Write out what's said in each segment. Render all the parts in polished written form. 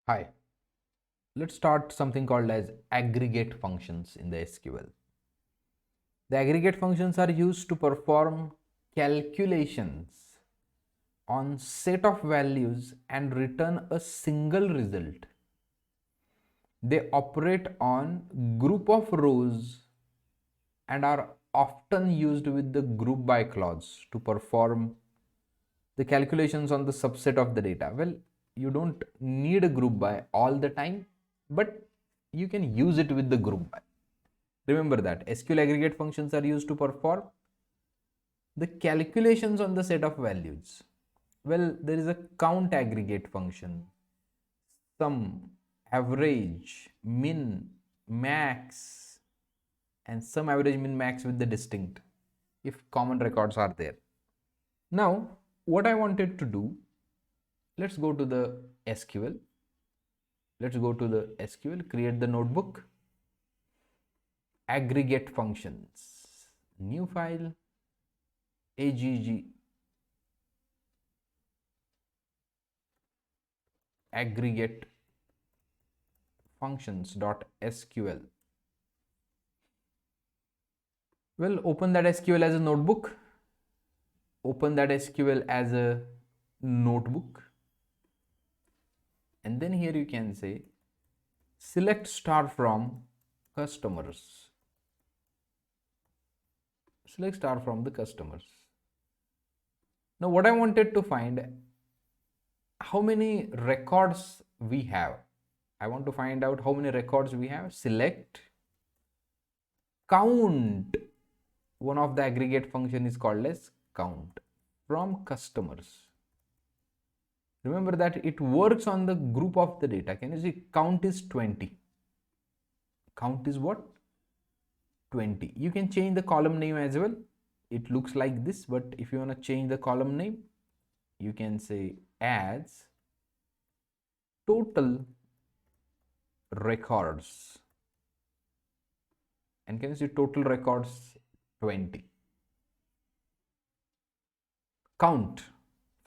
Hi, let's start something called as aggregate functions in the SQL. The aggregate functions are used to perform calculations on set of values and return a single result. They operate on group of rows and are often used with the group by clause to perform the calculations on the subset of the data. Well, you don't need a group by all the time, but you can use it with the group by. Remember that SQL aggregate functions are used to perform the calculations on the set of values. Well, there is a count aggregate function, sum, average, min, max, and sum, average, min, max with the distinct if common records are there. Now, what I wanted to do, let's go to the SQL. Let's go to the SQL, create the notebook, aggregate functions, new file, agg, aggregate functions.sql. Well, open that SQL as a notebook, open that SQL as a notebook, and then here you can say select star from customers. Select star from the customers. Now what I wanted to find, how many records we have. I want to find out how many records we have. Select count. One of the aggregate function is called as count from customers. Remember that it works on the group of the data. Can you see count is 20. Count is what? 20. You can change the column name as well. It looks like this, but if you want to change the column name, you can say as total records. And can you see total records 20. Count,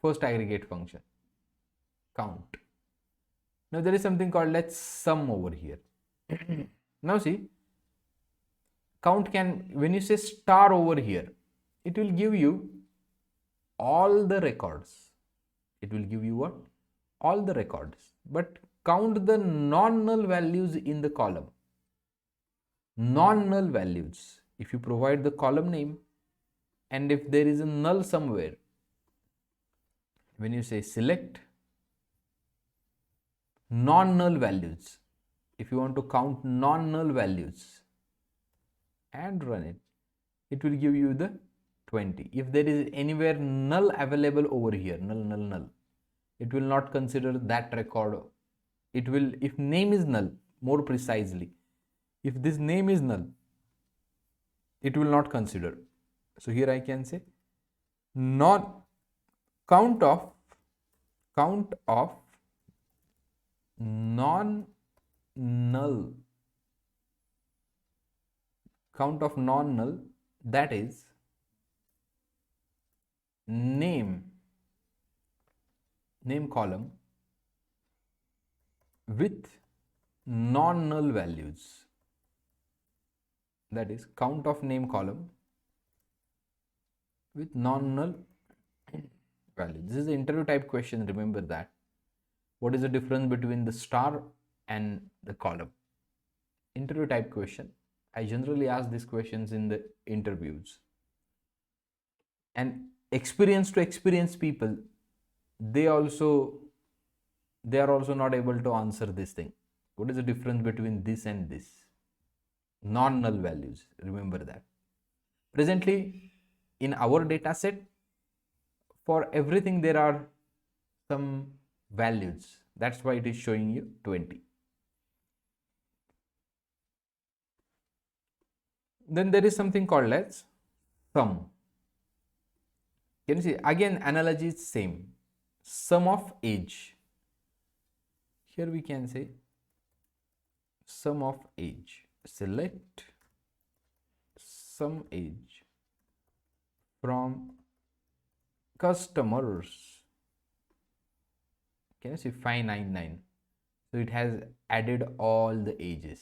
first aggregate function, count. Now there is something called as sum over here. Now see, count can, when you say star over here, it will give you all the records. It will give you what? All the records. But count the non-null values in the column. Non-null values. If you provide the column name and if there is a null somewhere, when you say select non-null values, if you want to count non-null values and run it, it will give you the 20. If there is anywhere null available over here, null, it will not consider that record. It will, if name is null, more precisely, if this name is null, it will not consider. So here I can say count of non-null, count of non-null, that is name column with non-null values. That is count of name column with non-null value. This is an interview type question, remember that. What is the difference between the star and the column? Interview type question. I generally ask these questions in the interviews. And experienced people, they are also not able to answer this thing. What is the difference between this and this? Non-null values, remember that. Presently in our data set, for everything there are some values. That's why it is showing you 20. Then there is something called as sum. Can you see? Again, analogy is same. Sum of age. Here we can say sum of age. Select sum age from customers. Can you see 599? So it has added all the ages.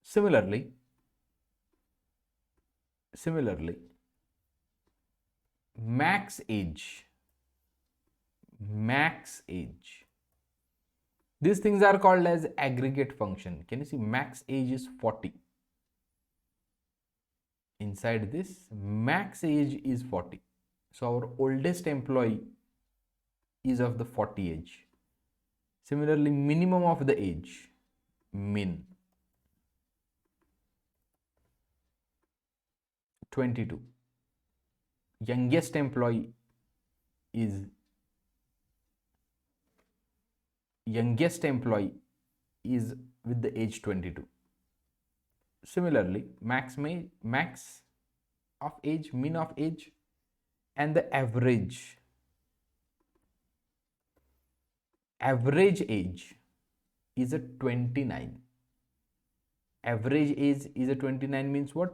Similarly, max age, these things are called as aggregate function. Can you see max age is 40? Inside this, max age is 40. So our oldest employee is of the 40 age. Similarly, minimum of the age, min, 22. Youngest employee is with the age 22. Similarly, max of age, min of age, and the average age is a 29. Average age is a 29 means what?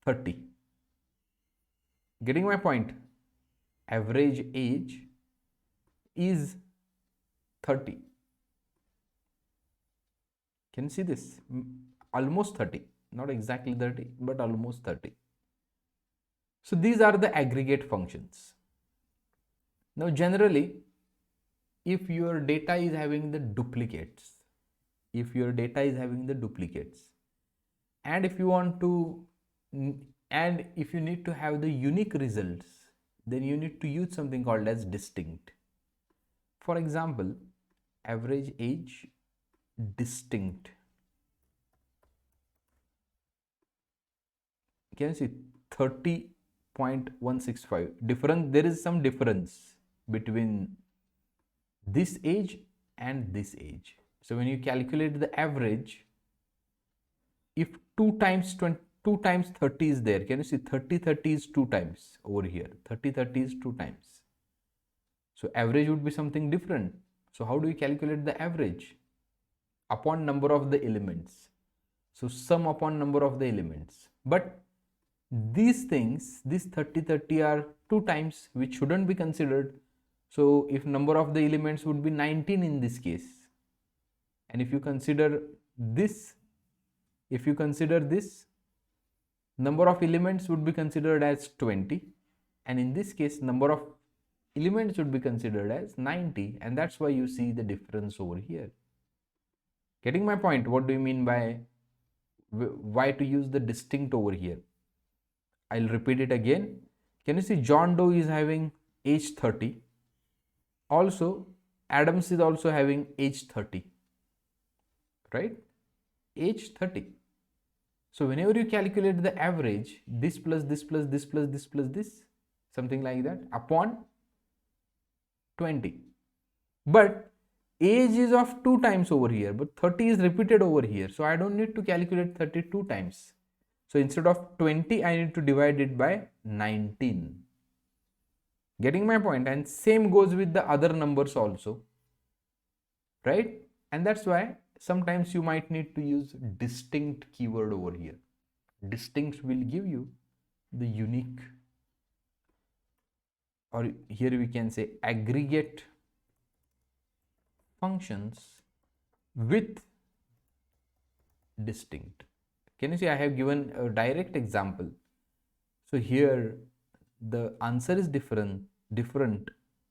30. Getting my point? Average age is 30. Can you see this? Almost 30. Not exactly 30, but almost 30. So these are the aggregate functions. Now generally, if your data is having the duplicates, and if you want to, and if you need to have the unique results, then you need to use something called as distinct. For example, average age distinct. Can you see 30.165? There is some difference between this age and this age. So when you calculate the average, if 2 times 30 is there, can you see 30 is 2 times over here? 30 is 2 times. So average would be something different. So how do we calculate the average? Upon number of the elements. So sum upon number of the elements. But these things, this 30 are 2 times, which shouldn't be considered. So if number of the elements would be 19 in this case, and if you consider this, number of elements would be considered as 20, and in this case number of elements would be considered as 90, and that's why you see the difference over here. Getting my point? What do you mean by why to use the distinct over here? I'll repeat it again. Can you see John Doe is having age 30? Also, Adams is also having age 30, right? Age 30. So whenever you calculate the average, this plus this plus this plus this plus this, something like that, upon 20. But age is of 2 times over here, but 30 is repeated over here. So I don't need to calculate 32 times. So instead of 20, I need to divide it by 19. Getting my point? And same goes with the other numbers also, right? And that's why sometimes you might need to use distinct keyword over here. Distinct will give you the unique, or here we can say aggregate functions with distinct. Can you see I have given a direct example? So here the answer is different,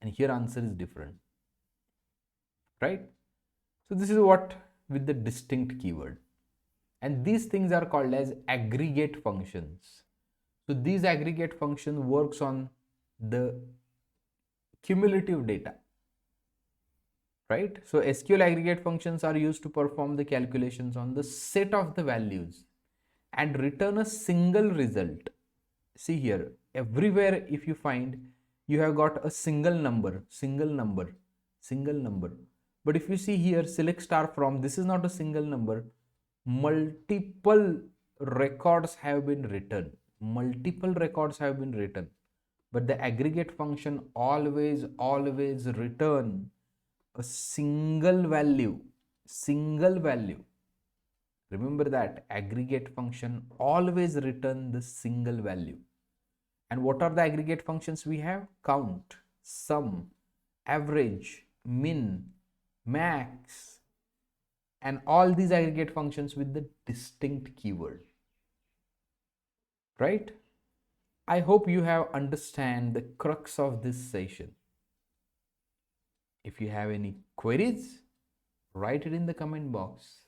and here answer is different, right? So this is what with the distinct keyword, and these things are called as aggregate functions. So these aggregate function works on the cumulative data, right? So SQL aggregate functions are used to perform the calculations on the set of the values and return a single result. See here, everywhere if you find, you have got a single number. But if you see here, select star from, this is not a single number. Multiple records have been written. But the aggregate function always return a single value. Remember that aggregate function always return the single value. And what are the aggregate functions we have? Count, sum, average, min, max, and all these aggregate functions with the distinct keyword. Right? I hope you have understand the crux of this session. If you have any queries, write it in the comment box.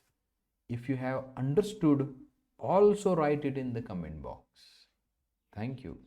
If you have understood, also write it in the comment box. Thank you.